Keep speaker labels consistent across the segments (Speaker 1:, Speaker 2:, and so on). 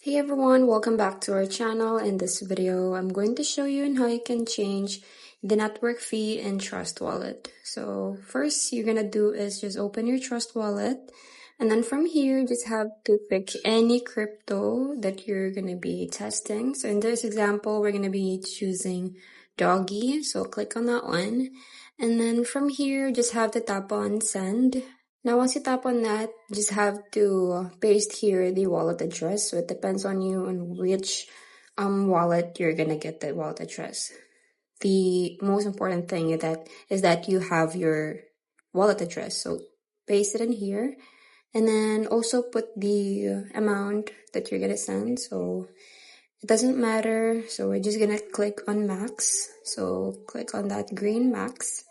Speaker 1: Hey everyone, welcome back to our channel. In this video, I'm going to show you on how you can change the network fee in Trust Wallet. So first you're gonna do is just open your Trust Wallet, and then from here just have to pick any crypto that you're gonna be testing. So in this example, we're gonna be choosing Doggy, so click on that one, and then from here just have to tap on send. Now, once you tap on that, just have to paste here the wallet address. So it depends on you on which wallet you're gonna get the wallet address. The most important thing is that you have your wallet address. So paste it in here, and then also put the amount that you're gonna send. So it doesn't matter. So we're just gonna click on max. So click on that green max.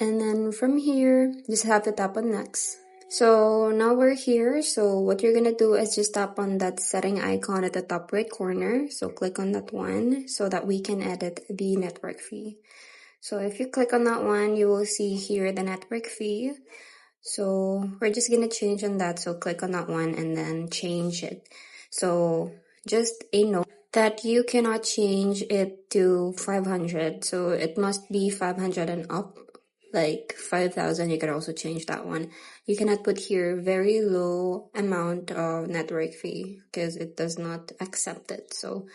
Speaker 1: And then from here, just have to tap on next. So now we're here. So what you're gonna do is just tap on that setting icon at the top right corner. So click on that one so that we can edit the network fee. So if you click on that one, you will see here the network fee. So we're just gonna change on that. So click on that one and then change it. So just a note that you cannot change it to 500. So it must be 500 and up. Like 5,000, you can also change that one. You cannot put here very low amount of network fee because it does not accept it. So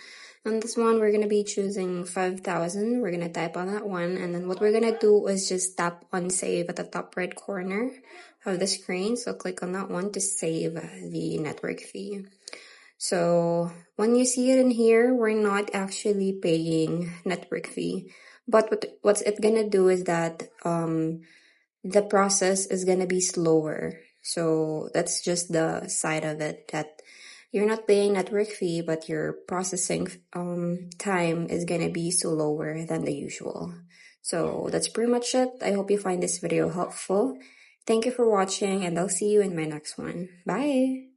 Speaker 1: on this one, we're going to be choosing 5,000. We're going to type on that one. And then what we're going to do is just tap on save at the top right corner of the screen. So click on that one to save the network fee. So when you see it in here, we're not actually paying network fee. But what's it gonna do is that the process is gonna be slower. So that's just the side of it, that you're not paying network fee, but your processing time is gonna be so lower than the usual. So that's pretty much it. I hope you find this video helpful. Thank you for watching, and I'll see you in my next one. Bye!